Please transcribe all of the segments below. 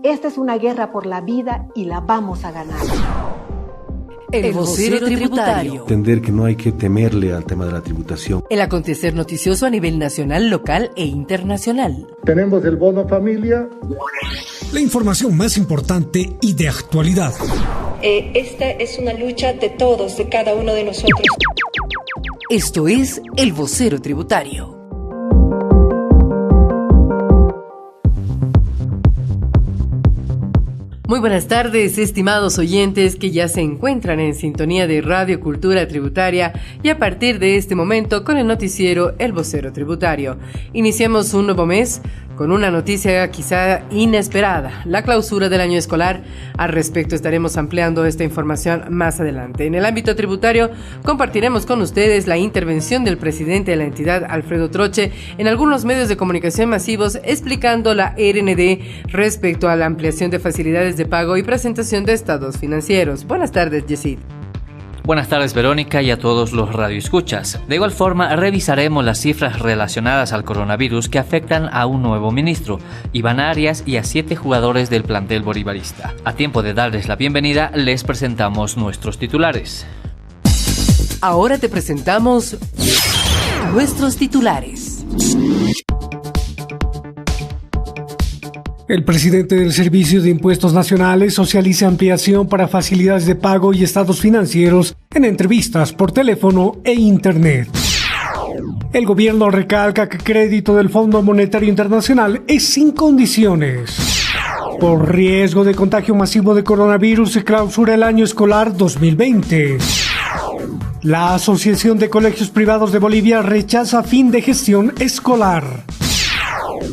Esta es una guerra por la vida y la vamos a ganar. El vocero tributario. Entender que no hay que temerle al tema de la tributación. El acontecer noticioso a nivel nacional, local e internacional. Tenemos el bono familia. La información más importante y de actualidad. Esta es una lucha de todos, de cada uno de nosotros. Esto es El Vocero Tributario. Muy buenas tardes, estimados oyentes que ya se encuentran en sintonía de Radio Cultura Tributaria y a partir de este momento con el noticiero El Vocero Tributario. Iniciamos un nuevo mes con una noticia quizá inesperada, la clausura del año escolar. Al respecto estaremos ampliando esta información más adelante. En el ámbito tributario compartiremos con ustedes la intervención del presidente de la entidad, Alfredo Troche, en algunos medios de comunicación masivos explicando la RND respecto a la ampliación de facilidades de pago y presentación de estados financieros. Buenas tardes, Yesid. Buenas tardes, Verónica, y a todos los radioescuchas. De igual forma, revisaremos las cifras relacionadas al coronavirus que afectan a un nuevo ministro, Iván Arias, y a 7 jugadores del plantel bolivarista. A tiempo de darles la bienvenida, les presentamos nuestros titulares. Ahora te presentamos nuestros titulares. El presidente del Servicio de Impuestos Nacionales socializa ampliación para facilidades de pago y estados financieros en entrevistas por teléfono e internet. El gobierno recalca que crédito del Fondo Monetario Internacional es sin condiciones. Por riesgo de contagio masivo de coronavirus se clausura el año escolar 2020. La Asociación de Colegios Privados de Bolivia rechaza fin de gestión escolar.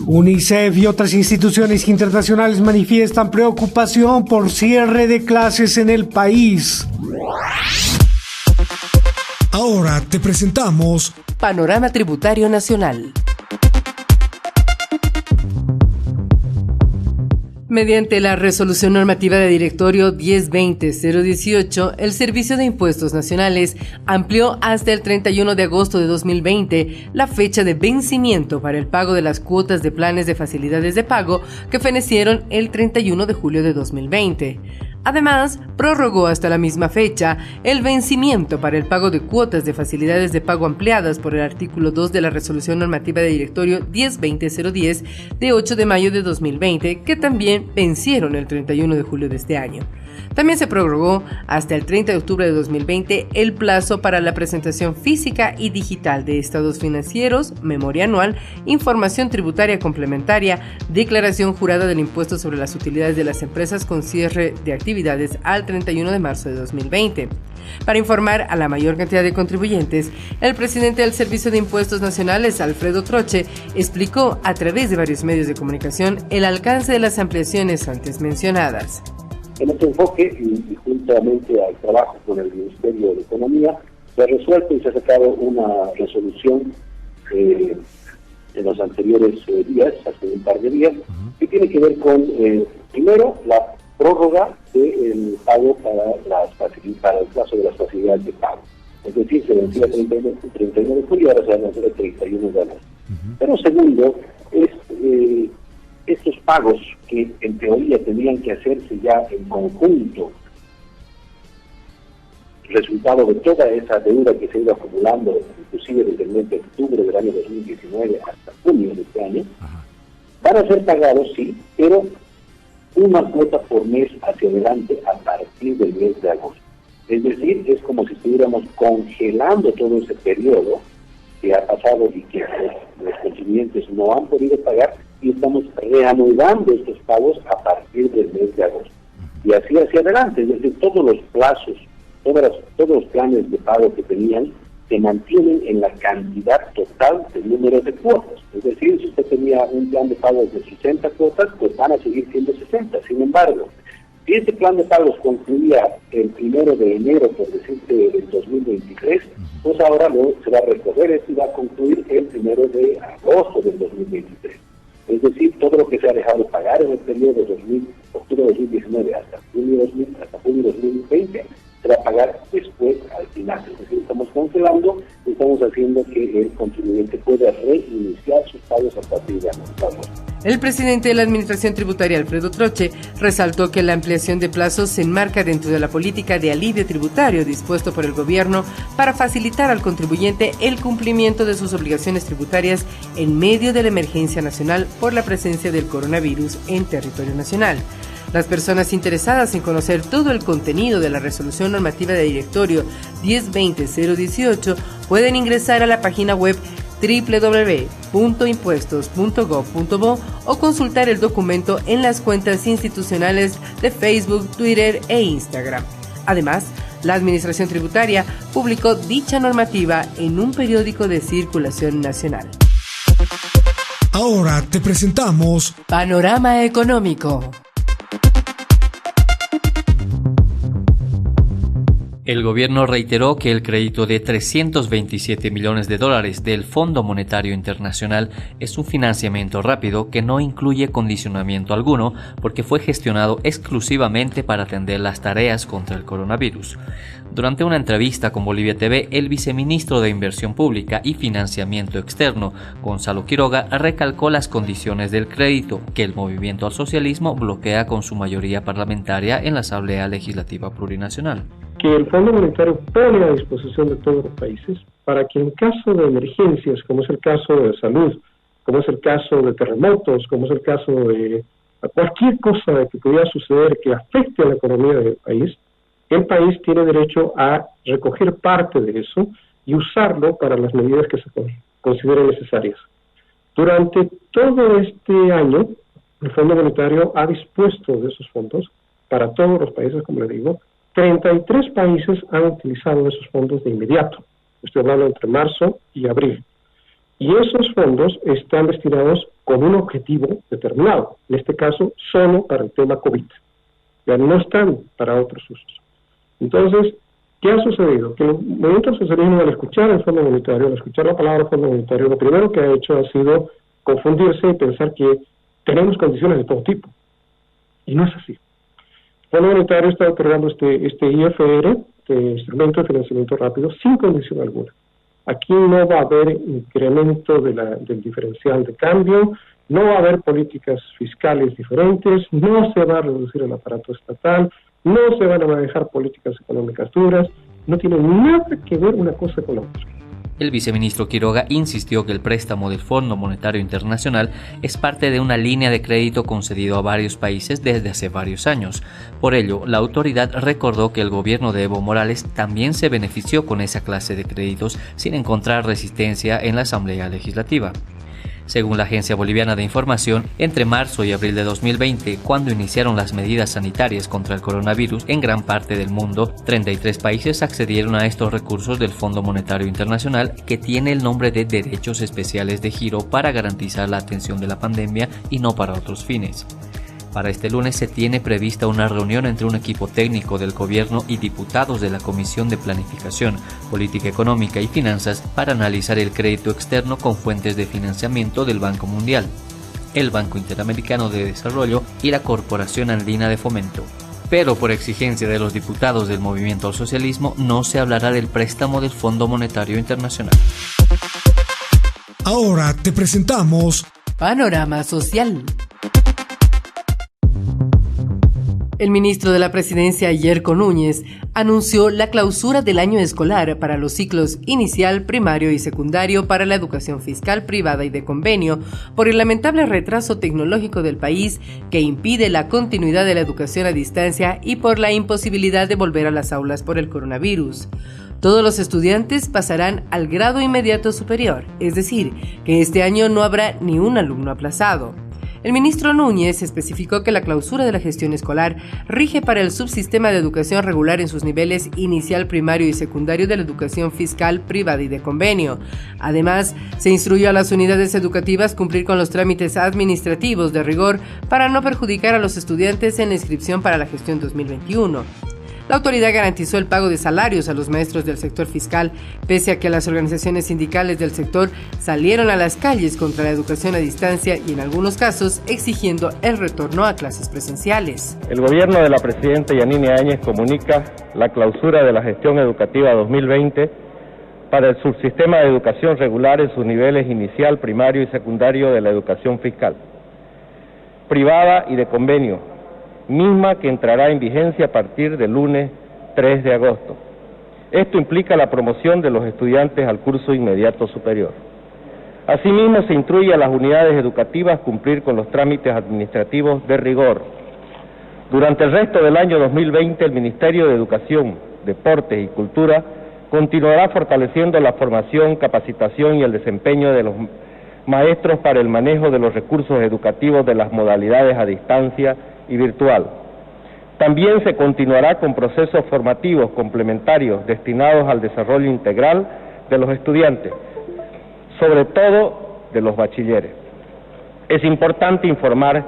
UNICEF y otras instituciones internacionales manifiestan preocupación por cierre de clases en el país. Ahora te presentamos Panorama Tributario Nacional. Mediante la Resolución Normativa de Directorio 1020-018, el Servicio de Impuestos Nacionales amplió hasta el 31 de agosto de 2020 la fecha de vencimiento para el pago de las cuotas de planes de facilidades de pago que fenecieron el 31 de julio de 2020. Además, prorrogó hasta la misma fecha el vencimiento para el pago de cuotas de facilidades de pago ampliadas por el artículo 2 de la Resolución Normativa de Directorio 1020-010 de 8 de mayo de 2020, que también vencieron el 31 de julio de este año. También se prorrogó hasta el 30 de octubre de 2020 el plazo para la presentación física y digital de estados financieros, memoria anual, información tributaria complementaria, declaración jurada del impuesto sobre las utilidades de las empresas con cierre de actividades al 31 de marzo de 2020. Para informar a la mayor cantidad de contribuyentes, el presidente del Servicio de Impuestos Nacionales, Alfredo Troche, explicó a través de varios medios de comunicación el alcance de las ampliaciones antes mencionadas. En este enfoque, y juntamente al trabajo con el Ministerio de Economía, se ha resuelto y se ha sacado una resolución en los anteriores días, hace un par de días, que tiene que ver con, primero, la prórroga del pago para el plazo de las facilidades de pago. Es decir, se vencía el 31 de julio, ahora se va a vencer el 31 de agosto. Pero segundo, es estos pagos que en teoría tendrían que hacerse ya en conjunto, resultado de toda esa deuda que se ha ido acumulando, inclusive desde el mes de octubre del año 2019 hasta junio de este año, van a ser pagados, sí, pero una cuota por mes hacia adelante a partir del mes de agosto. Es decir, es como si estuviéramos congelando todo ese periodo que ha pasado y que los contribuyentes no han podido pagar, y estamos reanudando estos pagos a partir del mes de agosto. Y así hacia adelante, es decir, todos los plazos, todos los planes de pago que tenían se mantienen en la cantidad total del número de cuotas. Es decir, si usted tenía un plan de pagos de 60 cuotas, pues van a seguir siendo 60. Sin embargo, si este plan de pagos concluía el 1 de enero, por decirte, del 2023, pues ahora se va a recorrer esto y va a concluir el 1 de agosto del 2023. Es decir, todo lo que se ha dejado de pagar en el periodo de octubre de 2019 hasta junio 2020 se va a pagar después al final. Es decir, estamos congelando, estamos haciendo que el contribuyente pueda reiniciar sus pagos a partir de agosto. El presidente de la Administración Tributaria, Alfredo Troche, resaltó que la ampliación de plazos se enmarca dentro de la política de alivio tributario dispuesto por el gobierno para facilitar al contribuyente el cumplimiento de sus obligaciones tributarias en medio de la emergencia nacional por la presencia del coronavirus en territorio nacional. Las personas interesadas en conocer todo el contenido de la Resolución Normativa de Directorio 1020-018 pueden ingresar a la página web www.impuestos.gov.bo o consultar el documento en las cuentas institucionales de Facebook, Twitter e Instagram. Además, la Administración Tributaria publicó dicha normativa en un periódico de circulación nacional. Ahora te presentamos Panorama Económico. El gobierno reiteró que el crédito de $327 millones del Fondo Monetario Internacional es un financiamiento rápido que no incluye condicionamiento alguno porque fue gestionado exclusivamente para atender las tareas contra el coronavirus. Durante una entrevista con Bolivia TV, el viceministro de Inversión Pública y Financiamiento Externo, Gonzalo Quiroga, recalcó las condiciones del crédito que el Movimiento al Socialismo bloquea con su mayoría parlamentaria en la Asamblea Legislativa Plurinacional. Que el Fondo Monetario pone a disposición de todos los países para que en caso de emergencias, como es el caso de salud, como es el caso de terremotos, como es el caso de cualquier cosa que pudiera suceder que afecte a la economía del país, el país tiene derecho a recoger parte de eso y usarlo para las medidas que se consideren necesarias. Durante todo este año, el Fondo Monetario ha dispuesto de esos fondos para todos los países, como le digo. 33 países han utilizado esos fondos de inmediato. Estoy hablando entre marzo y abril. Y esos fondos están destinados con un objetivo determinado, en este caso solo para el tema COVID. Ya no están para otros usos. Entonces, ¿qué ha sucedido? Que el Movimiento al Socialismo, al escuchar el Fondo Monetario, al escuchar la palabra Fondo Monetario, lo primero que ha hecho ha sido confundirse y pensar que tenemos condiciones de todo tipo. Y no es así. El Fondo Monetario está otorgando este IFR, Instrumento de Financiamiento Rápido, sin condición alguna. Aquí no va a haber incremento del diferencial de cambio, no va a haber políticas fiscales diferentes, no se va a reducir el aparato estatal, no se van a manejar políticas económicas duras, no tiene nada que ver una cosa con la otra. El viceministro Quiroga insistió que el préstamo del Fondo Monetario Internacional es parte de una línea de crédito concedido a varios países desde hace varios años. Por ello, la autoridad recordó que el gobierno de Evo Morales también se benefició con esa clase de créditos sin encontrar resistencia en la Asamblea Legislativa. Según la Agencia Boliviana de Información, entre marzo y abril de 2020, cuando iniciaron las medidas sanitarias contra el coronavirus en gran parte del mundo, 33 países accedieron a estos recursos del Fondo Monetario Internacional, que tiene el nombre de Derechos Especiales de Giro para garantizar la atención de la pandemia y no para otros fines. Para este lunes se tiene prevista una reunión entre un equipo técnico del gobierno y diputados de la Comisión de Planificación, Política Económica y Finanzas para analizar el crédito externo con fuentes de financiamiento del Banco Mundial, el Banco Interamericano de Desarrollo y la Corporación Andina de Fomento. Pero por exigencia de los diputados del Movimiento al Socialismo no se hablará del préstamo del Fondo Monetario Internacional. Ahora te presentamos Panorama Social. El ministro de la Presidencia, Yerko Núñez, anunció la clausura del año escolar para los ciclos inicial, primario y secundario para la educación fiscal privada y de convenio por el lamentable retraso tecnológico del país que impide la continuidad de la educación a distancia y por la imposibilidad de volver a las aulas por el coronavirus. Todos los estudiantes pasarán al grado inmediato superior, es decir, que este año no habrá ni un alumno aplazado. El ministro Núñez especificó que la clausura de la gestión escolar rige para el subsistema de educación regular en sus niveles inicial, primario y secundario de la educación fiscal, privada y de convenio. Además, se instruyó a las unidades educativas cumplir con los trámites administrativos de rigor para no perjudicar a los estudiantes en la inscripción para la gestión 2021. La autoridad garantizó el pago de salarios a los maestros del sector fiscal, pese a que las organizaciones sindicales del sector salieron a las calles contra la educación a distancia y en algunos casos exigiendo el retorno a clases presenciales. El gobierno de la presidenta Yanine Áñez comunica la clausura de la gestión educativa 2020 para el subsistema de educación regular en sus niveles inicial, primario y secundario de la educación fiscal. privada y de convenio, misma que entrará en vigencia a partir del lunes 3 de agosto. Esto implica la promoción de los estudiantes al curso inmediato superior. Asimismo, se instruye a las unidades educativas cumplir con los trámites administrativos de rigor. Durante el resto del año 2020, el Ministerio de Educación, Deportes y Cultura continuará fortaleciendo la formación, capacitación y el desempeño de los maestros para el manejo de los recursos educativos de las modalidades a distancia y virtual. También se continuará con procesos formativos complementarios destinados al desarrollo integral de los estudiantes, sobre todo de los bachilleres. Es importante informar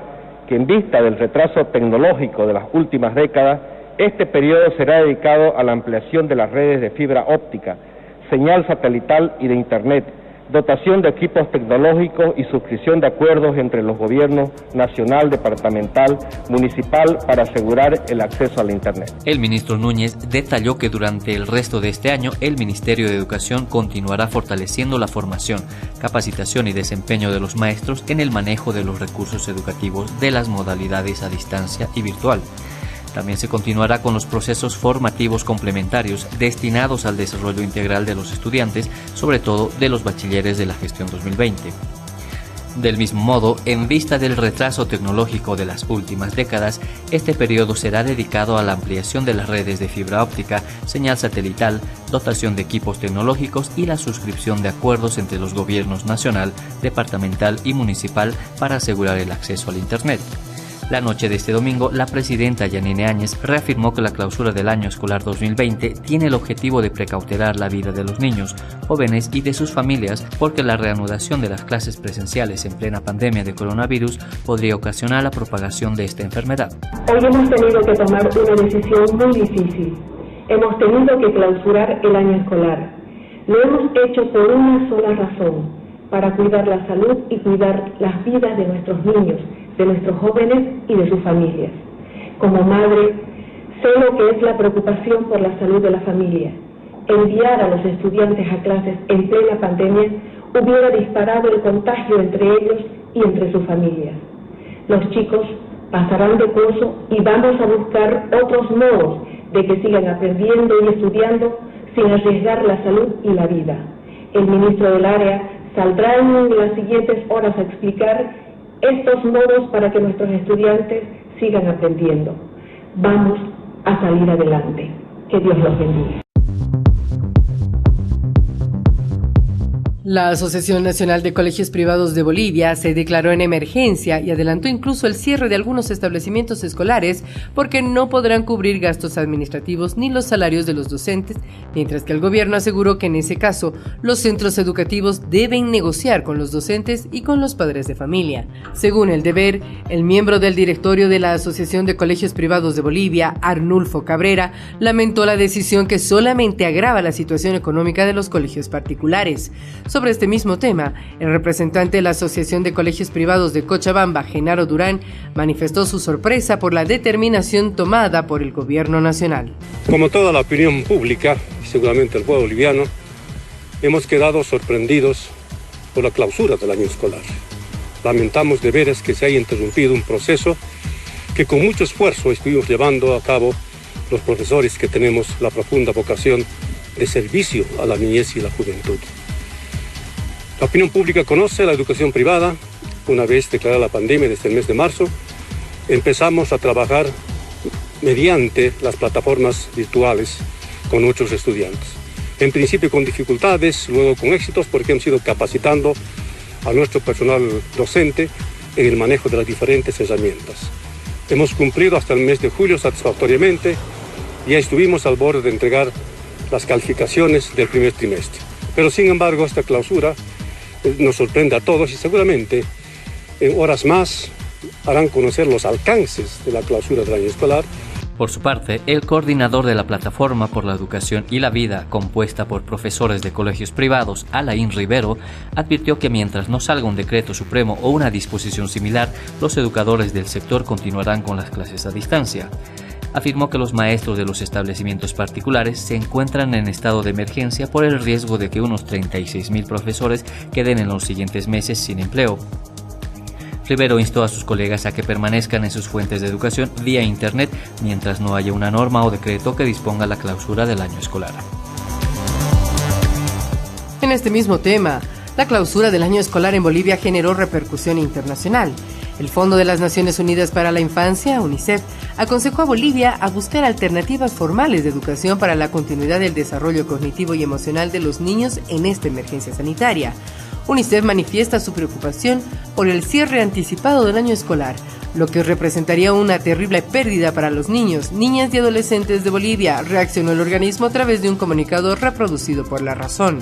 que en vista del retraso tecnológico de las últimas décadas, este periodo será dedicado a la ampliación de las redes de fibra óptica, señal satelital y de Internet, dotación de equipos tecnológicos y suscripción de acuerdos entre los gobiernos nacional, departamental, municipal para asegurar el acceso al Internet. El ministro Núñez detalló que durante el resto de este año el Ministerio de Educación continuará fortaleciendo la formación, capacitación y desempeño de los maestros en el manejo de los recursos educativos de las modalidades a distancia y virtual. También se continuará con los procesos formativos complementarios destinados al desarrollo integral de los estudiantes, sobre todo de los bachilleres de la gestión 2020. Del mismo modo, en vista del retraso tecnológico de las últimas décadas, este periodo será dedicado a la ampliación de las redes de fibra óptica, señal satelital, dotación de equipos tecnológicos y la suscripción de acuerdos entre los gobiernos nacional, departamental y municipal para asegurar el acceso al Internet. La noche de este domingo, la presidenta Yanine Áñez reafirmó que la clausura del año escolar 2020 tiene el objetivo de precautelar la vida de los niños, jóvenes y de sus familias, porque la reanudación de las clases presenciales en plena pandemia de coronavirus podría ocasionar la propagación de esta enfermedad. Hoy hemos tenido que tomar una decisión muy difícil. Hemos tenido que clausurar el año escolar. Lo hemos hecho por una sola razón, para cuidar la salud y cuidar las vidas de nuestros niños, de nuestros jóvenes y de sus familias. Como madre, sé lo que es la preocupación por la salud de la familia. Enviar a los estudiantes a clases en plena pandemia hubiera disparado el contagio entre ellos y entre sus familias. Los chicos pasarán de curso y vamos a buscar otros modos de que sigan aprendiendo y estudiando sin arriesgar la salud y la vida. El ministro del área saldrá en las siguientes horas a explicar estos modos para que nuestros estudiantes sigan aprendiendo. Vamos a salir adelante. Que Dios los bendiga. La Asociación Nacional de Colegios Privados de Bolivia se declaró en emergencia y adelantó incluso el cierre de algunos establecimientos escolares porque no podrán cubrir gastos administrativos ni los salarios de los docentes, mientras que el gobierno aseguró que en ese caso los centros educativos deben negociar con los docentes y con los padres de familia. Según El Deber, el miembro del directorio de la Asociación de Colegios Privados de Bolivia, Arnulfo Cabrera, lamentó la decisión que solamente agrava la situación económica de los colegios particulares. Sobre este mismo tema, el representante de la Asociación de Colegios Privados de Cochabamba, Genaro Durán, manifestó su sorpresa por la determinación tomada por el gobierno nacional. Como toda la opinión pública, y seguramente el pueblo boliviano, hemos quedado sorprendidos por la clausura del año escolar. Lamentamos de veras que se haya interrumpido un proceso que con mucho esfuerzo estuvimos llevando a cabo los profesores que tenemos la profunda vocación de servicio a la niñez y la juventud. La opinión pública conoce la educación privada. Una vez declarada la pandemia desde el mes de marzo, empezamos a trabajar mediante las plataformas virtuales con nuestros estudiantes. En principio con dificultades, luego con éxitos, porque hemos ido capacitando a nuestro personal docente en el manejo de las diferentes herramientas. Hemos cumplido hasta el mes de julio satisfactoriamente y ya estuvimos al borde de entregar las calificaciones del primer trimestre. Pero sin embargo, esta clausura nos sorprende a todos y seguramente en horas más harán conocer los alcances de la clausura del año escolar. Por su parte, el coordinador de la Plataforma por la Educación y la Vida, compuesta por profesores de colegios privados, Alain Rivero, advirtió que mientras no salga un decreto supremo o una disposición similar, los educadores del sector continuarán con las clases a distancia. Afirmó que los maestros de los establecimientos particulares se encuentran en estado de emergencia por el riesgo de que unos 36.000 profesores queden en los siguientes meses sin empleo. Rivero instó a sus colegas a que permanezcan en sus fuentes de educación vía Internet mientras no haya una norma o decreto que disponga la clausura del año escolar. En este mismo tema, la clausura del año escolar en Bolivia generó repercusión internacional. El Fondo de las Naciones Unidas para la Infancia, UNICEF, aconsejó a Bolivia a buscar alternativas formales de educación para la continuidad del desarrollo cognitivo y emocional de los niños en esta emergencia sanitaria. UNICEF manifiesta su preocupación por el cierre anticipado del año escolar, lo que representaría una terrible pérdida para los niños, niñas y adolescentes de Bolivia, reaccionó el organismo a través de un comunicado reproducido por La Razón.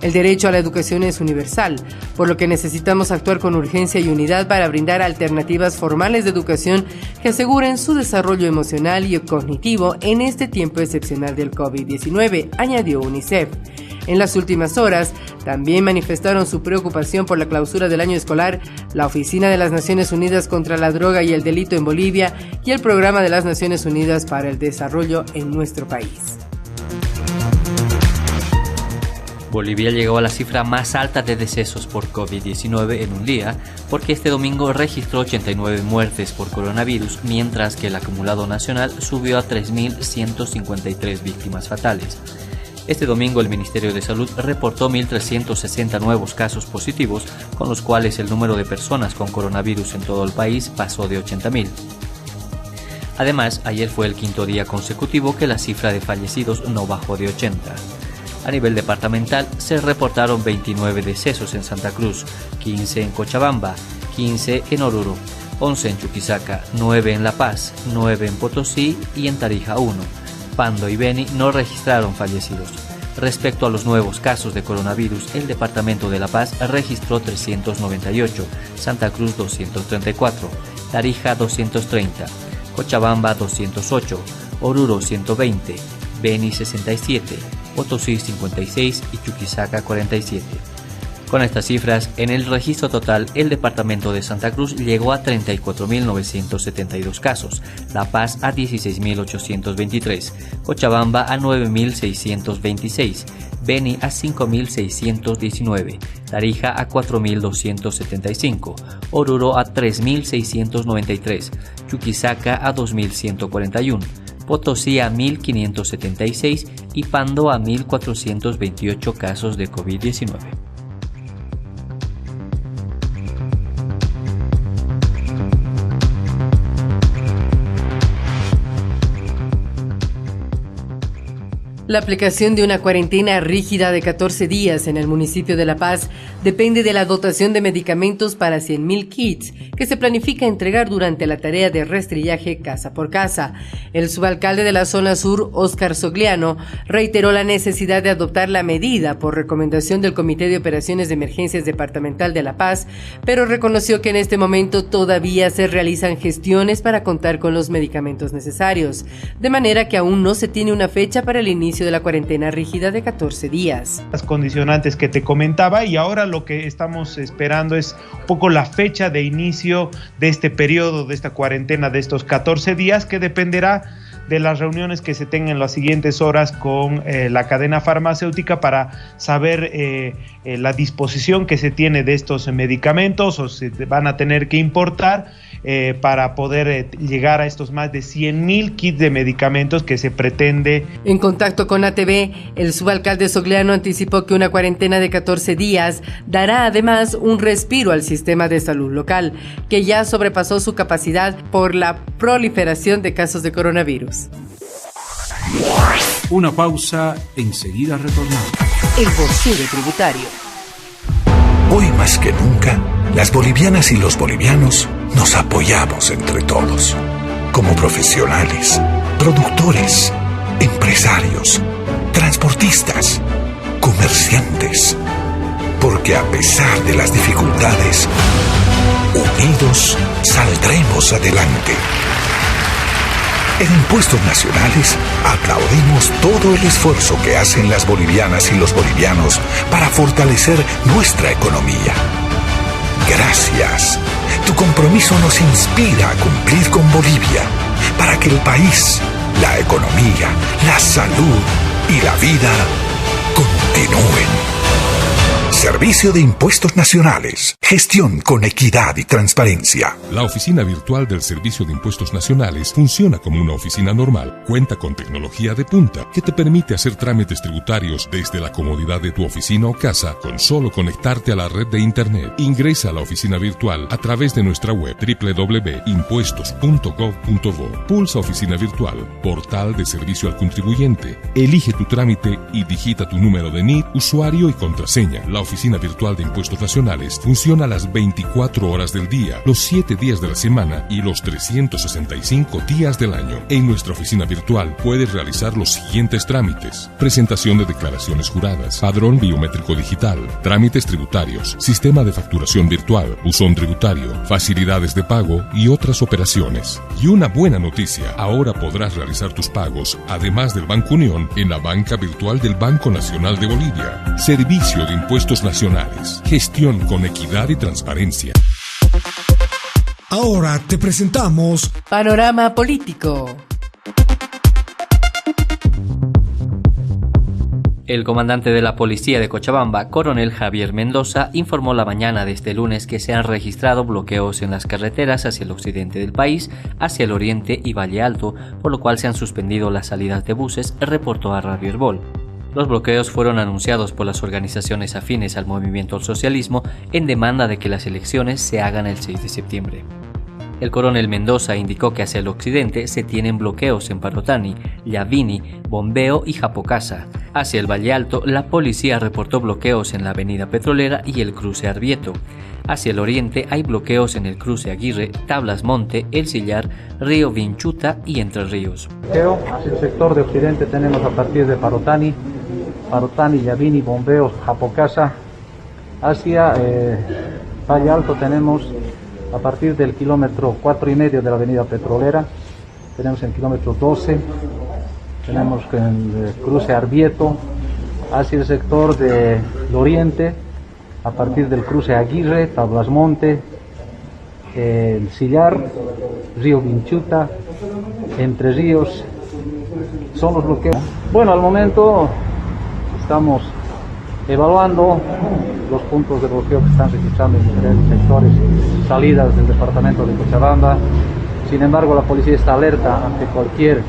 El derecho a la educación es universal, por lo que necesitamos actuar con urgencia y unidad para brindar alternativas formales de educación que aseguren su desarrollo emocional y cognitivo en este tiempo excepcional del COVID-19, añadió UNICEF. En las últimas horas, también manifestaron su preocupación por la clausura del año escolar, la Oficina de las Naciones Unidas contra la Droga y el Delito en Bolivia y el Programa de las Naciones Unidas para el Desarrollo en nuestro país. Bolivia llegó a la cifra más alta de decesos por COVID-19 en un día, porque este domingo registró 89 muertes por coronavirus, mientras que el acumulado nacional subió a 3.153 víctimas fatales. Este domingo el Ministerio de Salud reportó 1.360 nuevos casos positivos, con los cuales el número de personas con coronavirus en todo el país pasó de 80.000. Además, ayer fue el quinto día consecutivo que la cifra de fallecidos no bajó de 80. A nivel departamental se reportaron 29 decesos en Santa Cruz, 15 en Cochabamba, 15 en Oruro, 11 en Chuquisaca, 9 en La Paz, 9 en Potosí y en Tarija 1. Pando y Beni no registraron fallecidos. Respecto a los nuevos casos de coronavirus, el departamento de La Paz registró 398, Santa Cruz 234, Tarija 230, Cochabamba 208, Oruro 120, Beni 67, Potosí 56 y Chuquisaca 47. Con estas cifras, en el registro total, el departamento de Santa Cruz llegó a 34.972 casos, La Paz a 16.823, Cochabamba a 9.626, Beni a 5.619, Tarija a 4.275, Oruro a 3.693, Chuquisaca a 2.141, Potosí a 1.576 y Pando a 1.428 casos de COVID-19. La aplicación de una cuarentena rígida de 14 días en el municipio de La Paz depende de la dotación de medicamentos para 100.000 kits que se planifica entregar durante la tarea de rastrillaje casa por casa. El subalcalde de la zona sur, Óscar Sogliano, reiteró la necesidad de adoptar la medida por recomendación del Comité de Operaciones de Emergencias Departamental de La Paz, pero reconoció que en este momento todavía se realizan gestiones para contar con los medicamentos necesarios, de manera que aún no se tiene una fecha para el inicio de la cuarentena rígida de 14 días. Las condicionantes que te comentaba, y ahora lo que estamos esperando es un poco la fecha de inicio de este periodo, de esta cuarentena de estos 14 días, que dependerá de las reuniones que se tengan en las siguientes horas con la cadena farmacéutica para saber la disposición que se tiene de estos medicamentos o se van a tener que importar para poder llegar a estos más de 100.000 kits de medicamentos que se pretende. En contacto con ATV, el subalcalde Sogliano anticipó que una cuarentena de 14 días dará además un respiro al sistema de salud local, que ya sobrepasó su capacidad por la proliferación de casos de coronavirus. Una pausa, enseguida retornamos. El bolsillo tributario. Hoy más que nunca, las bolivianas y los bolivianos nos apoyamos entre todos, como profesionales, productores, empresarios, transportistas, comerciantes, porque a pesar de las dificultades, unidos saldremos adelante. En Impuestos Nacionales aplaudimos todo el esfuerzo que hacen las bolivianas y los bolivianos para fortalecer nuestra economía. Gracias. Tu compromiso nos inspira a cumplir con Bolivia para que el país, la economía, la salud y la vida continúen. Servicio de Impuestos Nacionales. Gestión con equidad y transparencia. La oficina virtual del Servicio de Impuestos Nacionales funciona como una oficina normal. Cuenta con tecnología de punta que te permite hacer trámites tributarios desde la comodidad de tu oficina o casa con solo conectarte a la red de Internet. Ingresa a la oficina virtual a través de nuestra web www.impuestos.gov.bo. Pulsa Oficina Virtual, portal de servicio al contribuyente. Elige tu trámite y digita tu número de NID, usuario y contraseña. La oficina virtual de Impuestos Nacionales funciona las 24 horas del día, los 7 días de la semana y los 365 días del año. En nuestra oficina virtual puedes realizar los siguientes trámites: presentación de declaraciones juradas, padrón biométrico digital, trámites tributarios, sistema de facturación virtual, buzón tributario, facilidades de pago y otras operaciones. Y una buena noticia, ahora podrás realizar tus pagos, además del Banco Unión, en la banca virtual del Banco Nacional de Bolivia. Servicio de Impuestos Nacionales. Gestión con equidad y transparencia. Ahora te presentamos Panorama Político. El comandante de la policía de Cochabamba, coronel Javier Mendoza, informó la mañana de este lunes que se han registrado bloqueos en las carreteras hacia el occidente del país, hacia el oriente y Valle Alto, por lo cual se han suspendido las salidas de buses, reportó a Radio Herbol. Los bloqueos fueron anunciados por las organizaciones afines al movimiento al socialismo en demanda de que las elecciones se hagan el 6 de septiembre. El coronel Mendoza indicó que hacia el occidente se tienen bloqueos en Parotani, Llavini, Bombeo y Japocasa. Hacia el Valle Alto, la policía reportó bloqueos en la avenida Petrolera y el cruce Arbieto. Hacia el oriente hay bloqueos en el cruce Aguirre, Tablas Monte, El Sillar, Río Vinchuta y Entre Ríos. Hacia el sector de occidente tenemos a partir de Parotani, Llavini, Bombeo, Japocasa. Hacia Valle Alto tenemos a partir del kilómetro 4,5 de la avenida Petrolera, tenemos el kilómetro 12, tenemos el cruce Arbieto, hacia el sector del oriente, a partir del cruce Aguirre, Tablas Monte, El Sillar, Río Vinchuta, Entre Ríos, son los bloqueos. Bueno, al momento estamos evaluando los puntos de bloqueo que están registrando en diferentes sectores, salidas del departamento de Cochabamba. Sin embargo, la policía está alerta ante cualquier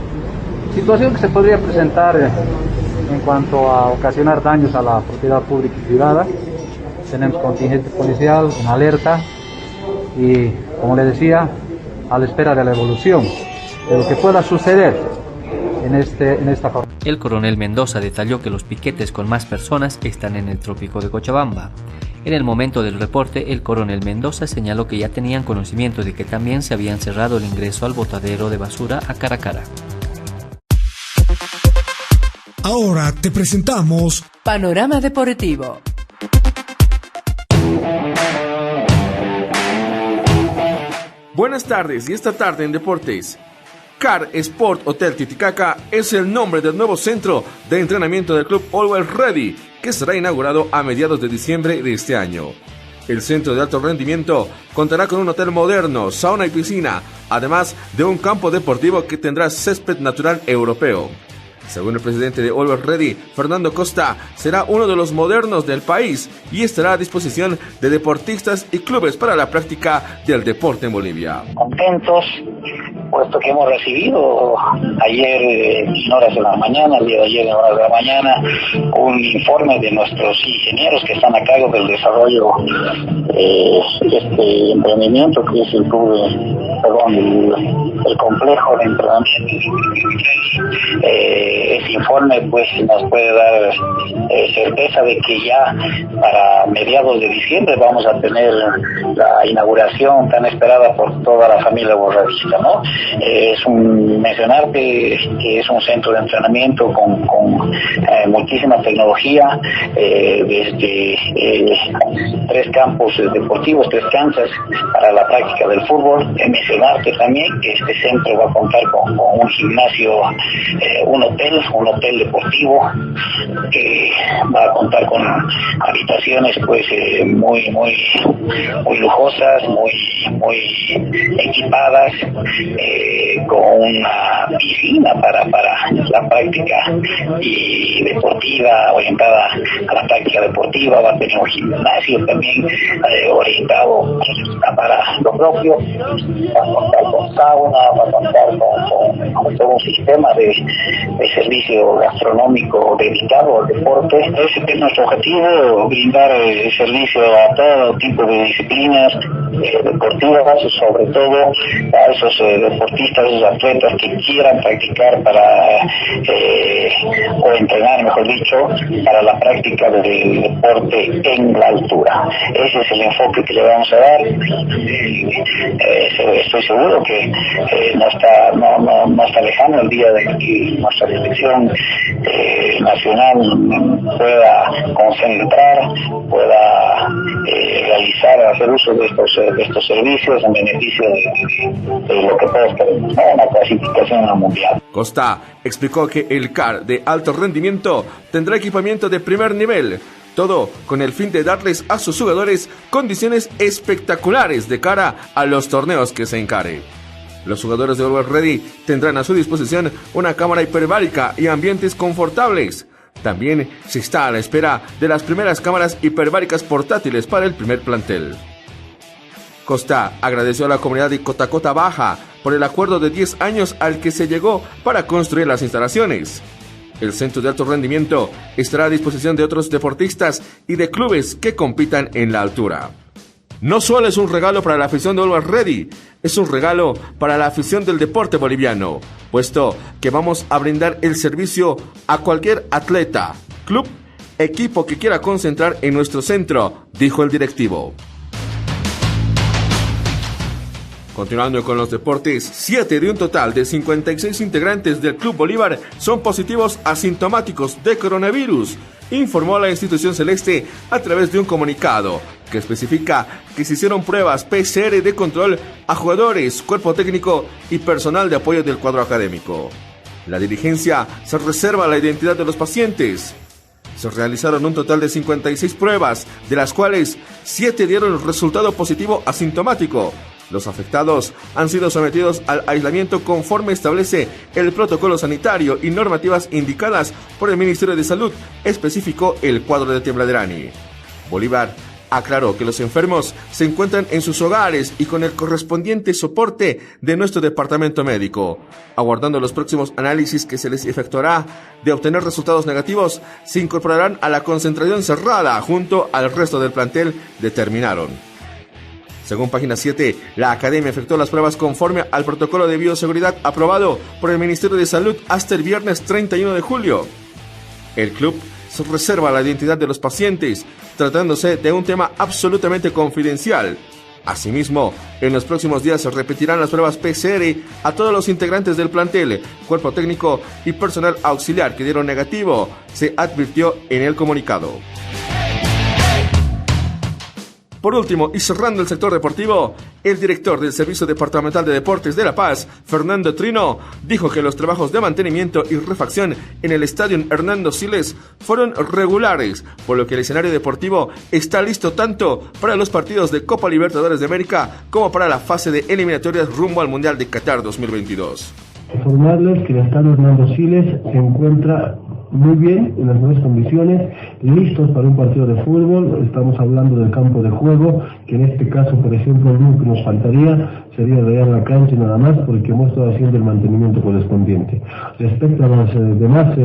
situación que se podría presentar en cuanto a ocasionar daños a la propiedad pública y privada. Tenemos contingente policial en alerta y, como les decía, a la espera de la evolución de lo que pueda suceder en esta forma. El coronel Mendoza detalló que los piquetes con más personas están en el trópico de Cochabamba. En el momento del reporte, el coronel Mendoza señaló que ya tenían conocimiento de que también se habían cerrado el ingreso al botadero de basura a Caracara. Ahora te presentamos Panorama Deportivo. Buenas tardes, y esta tarde en Deportes. Car Sport Hotel Titicaca es el nombre del nuevo centro de entrenamiento del club Always Ready, que será inaugurado a mediados de diciembre de este año. El centro de alto rendimiento contará con un hotel moderno, sauna y piscina, además de un campo deportivo que tendrá césped natural europeo. Según el presidente de Always Ready, Fernando Costa, será uno de los modernos del país y estará a disposición de deportistas y clubes para la práctica del deporte en Bolivia. Contentos, puesto que hemos recibido ayer en horas de la mañana, el día de ayer en horas de la mañana, un informe de nuestros ingenieros que están a cargo del desarrollo de este emprendimiento, que es el complejo de entrenamiento. Ese informe pues nos puede dar certeza de que ya para mediados de diciembre vamos a tener la inauguración tan esperada por toda la familia borradista, ¿no? Mencionar que es un centro de entrenamiento con muchísima tecnología, desde 3 campos deportivos, 3 canchas para la práctica del fútbol. Mencionar que también que este centro va a contar con un gimnasio, un hotel deportivo que va a contar con habitaciones pues muy lujosas, muy equipadas, con una piscina para la práctica y deportiva, orientada a la práctica deportiva. Va a tener un gimnasio también orientado para lo propio. Va a contar con sauna, va a contar con todo un sistema de servicio gastronómico dedicado al deporte. Ese es nuestro objetivo, brindar servicio a todo tipo de disciplinas deportivas, sobre todo a esos deportistas, esos atletas que quieran practicar o entrenar, mejor dicho, para la práctica del deporte en la altura. Ese es el enfoque que le vamos a dar. Estoy seguro que no está lejano el día de que nuestra selección nacional pueda concentrar, pueda hacer uso de estos servicios en beneficio de lo que todos queremos, ¿no? Una clasificación al mundial. Costa explicó que el CAR de alto rendimiento tendrá equipamiento de primer nivel, todo con el fin de darles a sus jugadores condiciones espectaculares de cara a los torneos que se encare. Los jugadores de Always Ready tendrán a su disposición una cámara hiperbárica y ambientes confortables. También se está a la espera de las primeras cámaras hiperbáricas portátiles para el primer plantel. Costa agradeció a la comunidad de Cotacota Baja por el acuerdo de 10 años al que se llegó para construir las instalaciones. El centro de alto rendimiento estará a disposición de otros deportistas y de clubes que compitan en la altura. No solo es un regalo para la afición de Always Ready, es un regalo para la afición del deporte boliviano, puesto que vamos a brindar el servicio a cualquier atleta, club, equipo que quiera concentrar en nuestro centro, dijo el directivo. Continuando con los deportes, 7 de un total de 56 integrantes del Club Bolívar son positivos asintomáticos de coronavirus, informó la institución celeste a través de un comunicado que especifica que se hicieron pruebas PCR de control a jugadores, cuerpo técnico y personal de apoyo del cuadro académico. La dirigencia se reserva la identidad de los pacientes. Se realizaron un total de 56 pruebas, de las cuales 7 dieron resultado positivo asintomático. Los afectados han sido sometidos al aislamiento conforme establece el protocolo sanitario y normativas indicadas por el Ministerio de Salud, especificó el cuadro de Tembladerani. Bolívar aclaró que los enfermos se encuentran en sus hogares y con el correspondiente soporte de nuestro departamento médico. Aguardando los próximos análisis que se les efectuará, de obtener resultados negativos, se incorporarán a la concentración cerrada junto al resto del plantel, determinaron. Según Página 7, la academia efectuó las pruebas conforme al protocolo de bioseguridad aprobado por el Ministerio de Salud hasta el viernes 31 de julio. El club se reserva la identidad de los pacientes, tratándose de un tema absolutamente confidencial. Asimismo, en los próximos días se repetirán las pruebas PCR a todos los integrantes del plantel, cuerpo técnico y personal auxiliar que dieron negativo, se advirtió en el comunicado. Por último, y cerrando el sector deportivo, el director del Servicio Departamental de Deportes de La Paz, Fernando Trino, dijo que los trabajos de mantenimiento y refacción en el estadio Hernando Siles fueron regulares, por lo que el escenario deportivo está listo tanto para los partidos de Copa Libertadores de América como para la fase de eliminatorias rumbo al Mundial de Qatar 2022. Informarles que el estadio Hernando Siles se encuentra muy bien, en las mejores condiciones, listos para un partido de fútbol. Estamos hablando del campo de juego, que en este caso, por ejemplo, lo único que nos faltaría sería rayar la cancha y nada más, porque hemos estado haciendo el mantenimiento correspondiente. Respecto a las demás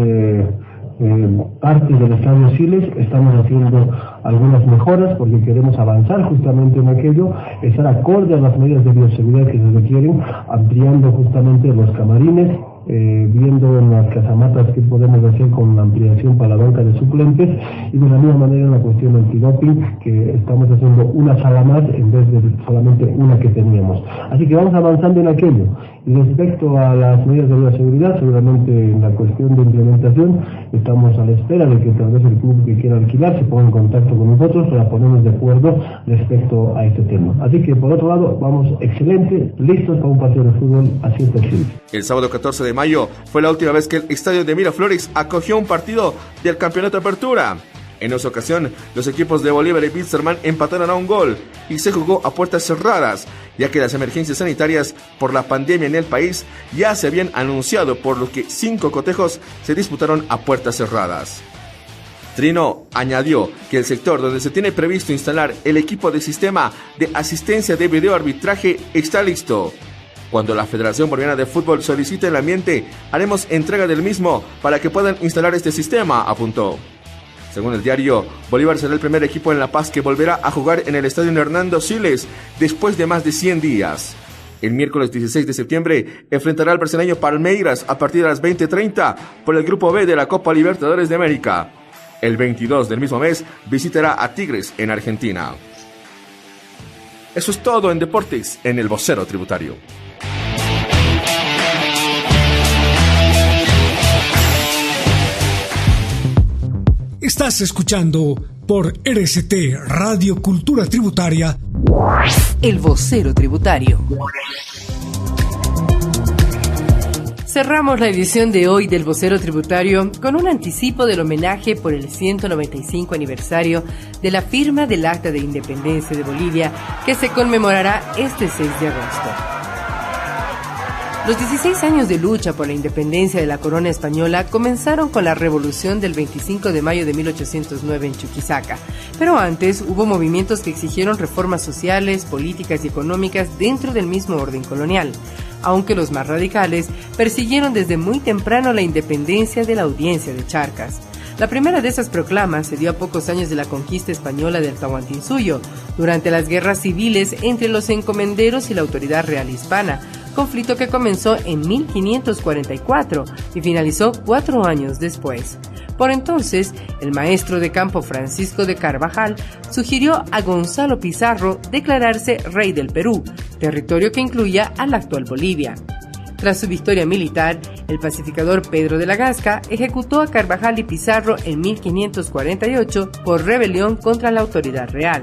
partes del estadio Siles, estamos haciendo algunas mejoras porque queremos avanzar justamente en aquello, estar acorde a las medidas de bioseguridad que se requieren, ampliando justamente los camarines, viendo en las casamatas qué podemos hacer con la ampliación para la banca de suplentes, y de la misma manera en la cuestión antidoping, que estamos haciendo una sala más en vez de solamente una que teníamos. Así que vamos avanzando en aquello. Y respecto a las medidas de bioseguridad, seguramente en la cuestión de implementación estamos a la espera de que tal vez el club que quiera alquilar se ponga en contacto con nosotros para ponernos de acuerdo respecto a este tema. Así que por otro lado, vamos excelente, listos para un partido de fútbol así es posible. El sábado 14 de mayo fue la última vez que el estadio de Miraflores acogió un partido del Campeonato Apertura. En esa ocasión, los equipos de Bolívar y Wilstermann empataron a un gol y se jugó a puertas cerradas, ya que las emergencias sanitarias por la pandemia en el país ya se habían anunciado, por lo que 5 cotejos se disputaron a puertas cerradas. Trino añadió que el sector donde se tiene previsto instalar el equipo de sistema de asistencia de videoarbitraje está listo. Cuando la Federación Boliviana de Fútbol solicite el ambiente, haremos entrega del mismo para que puedan instalar este sistema, apuntó. Según el diario, Bolívar será el primer equipo en La Paz que volverá a jugar en el estadio Hernando Siles después de más de 100 días. El miércoles 16 de septiembre enfrentará al brasileño Palmeiras a partir de las 20:30 por el Grupo B de la Copa Libertadores de América. El 22 del mismo mes visitará a Tigres en Argentina. Eso es todo en deportes en el Vocero Tributario. Estás escuchando por RCT Radio Cultura Tributaria El Vocero Tributario. Cerramos la edición de hoy del Vocero Tributario con un anticipo del homenaje por el 195 aniversario de la firma del Acta de Independencia de Bolivia, que se conmemorará este 6 de agosto. Los 16 años de lucha por la independencia de la corona española comenzaron con la revolución del 25 de mayo de 1809 en Chuquisaca, pero antes hubo movimientos que exigieron reformas sociales, políticas y económicas dentro del mismo orden colonial, aunque los más radicales persiguieron desde muy temprano la independencia de la Audiencia de Charcas. La primera de esas proclamas se dio a pocos años de la conquista española del Tahuantinsuyo, durante las guerras civiles entre los encomenderos y la autoridad real hispana, conflicto que comenzó en 1544 y finalizó 4 años después. Por entonces, el maestro de campo Francisco de Carvajal sugirió a Gonzalo Pizarro declararse rey del Perú, territorio que incluía a la actual Bolivia. Tras su victoria militar, el pacificador Pedro de la Gasca ejecutó a Carvajal y Pizarro en 1548 por rebelión contra la autoridad real.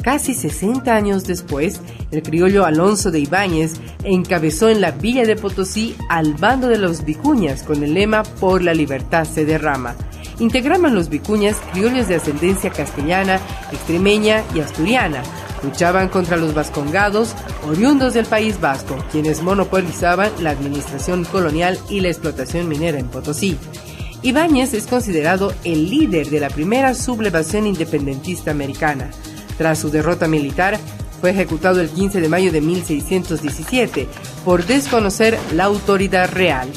Casi 60 años después, el criollo Alonso de Ibáñez encabezó en la villa de Potosí al bando de los vicuñas con el lema "Por la libertad se derrama". Integraban los vicuñas criollos de ascendencia castellana, extremeña y asturiana. Luchaban contra los vascongados, oriundos del País Vasco, quienes monopolizaban la administración colonial y la explotación minera en Potosí. Ibáñez es considerado el líder de la primera sublevación independentista americana. Tras su derrota militar, fue ejecutado el 15 de mayo de 1617 por desconocer la autoridad real.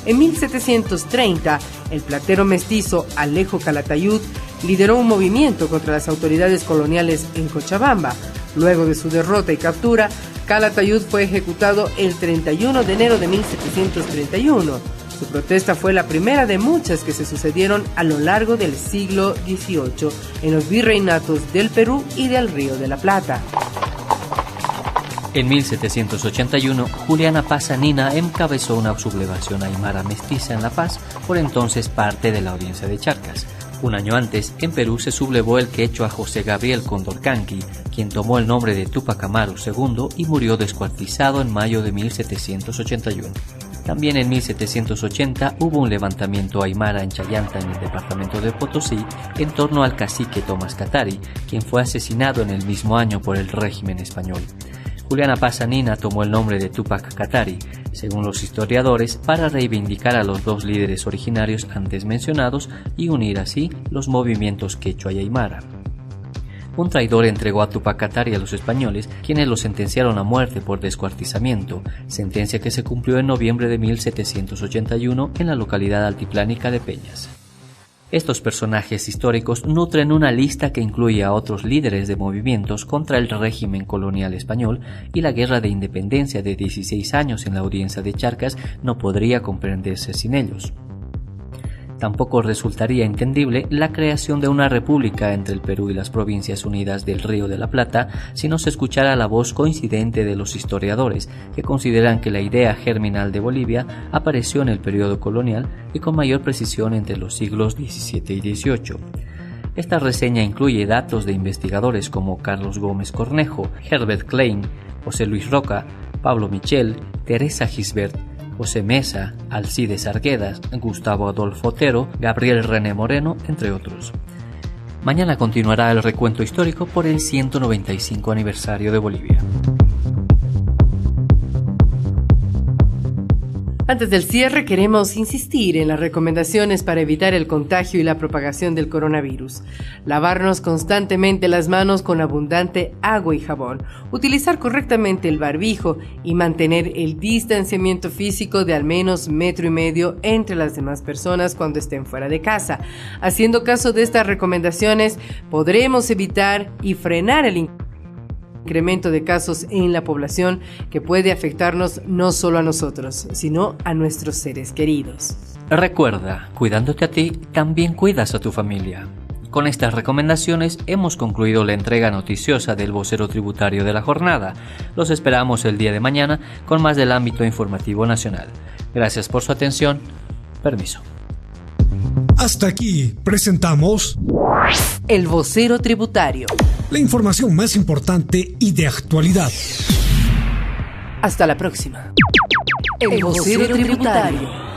En 1730, el platero mestizo Alejo Calatayud lideró un movimiento contra las autoridades coloniales en Cochabamba. Luego de su derrota y captura, Calatayud fue ejecutado el 31 de enero de 1731. Su protesta fue la primera de muchas que se sucedieron a lo largo del siglo XVIII en los virreinatos del Perú y del Río de la Plata. En 1781, Juliana Paz Anina encabezó una sublevación aymara mestiza en La Paz, por entonces parte de la Audiencia de Charcas. Un año antes, en Perú se sublevó el quechua José Gabriel Condorcanqui, quien tomó el nombre de Túpac Amaru II y murió descuartizado en mayo de 1781. También en 1780 hubo un levantamiento aymara en Chayanta, en el departamento de Potosí, en torno al cacique Tomás Catari, quien fue asesinado en el mismo año por el régimen español. Juliana Paz Anina tomó el nombre de Túpac Katari, según los historiadores, para reivindicar a los dos líderes originarios antes mencionados y unir así los movimientos quechua y aymara. Un traidor entregó a Túpac Katari a los españoles, quienes lo sentenciaron a muerte por descuartizamiento, sentencia que se cumplió en noviembre de 1781 en la localidad altiplánica de Peñas. Estos personajes históricos nutren una lista que incluye a otros líderes de movimientos contra el régimen colonial español, y la guerra de independencia de 16 años en la Audiencia de Charcas no podría comprenderse sin ellos. Tampoco resultaría entendible la creación de una república entre el Perú y las Provincias Unidas del Río de la Plata si no se escuchara la voz coincidente de los historiadores, que consideran que la idea germinal de Bolivia apareció en el periodo colonial y con mayor precisión entre los siglos XVII y XVIII. Esta reseña incluye datos de investigadores como Carlos Gómez Cornejo, Herbert Klein, José Luis Roca, Pablo Michel, Teresa Gisbert, José Mesa, Alcides Arguedas, Gustavo Adolfo Otero, Gabriel René Moreno, entre otros. Mañana continuará el recuento histórico por el 195 aniversario de Bolivia. Antes del cierre, queremos insistir en las recomendaciones para evitar el contagio y la propagación del coronavirus. Lavarnos constantemente las manos con abundante agua y jabón, utilizar correctamente el barbijo y mantener el distanciamiento físico de al menos 1,5 metros entre las demás personas cuando estén fuera de casa. Haciendo caso de estas recomendaciones, podremos evitar y frenar el incremento de casos en la población que puede afectarnos no solo a nosotros, sino a nuestros seres queridos. Recuerda, cuidándote a ti, también cuidas a tu familia. Con estas recomendaciones hemos concluido la entrega noticiosa del vocero tributario de la jornada. Los esperamos el día de mañana con más del ámbito informativo nacional. Gracias por su atención. Permiso. Hasta aquí presentamos El vocero tributario. La información más importante y de actualidad. Hasta la próxima. El vocero tributario.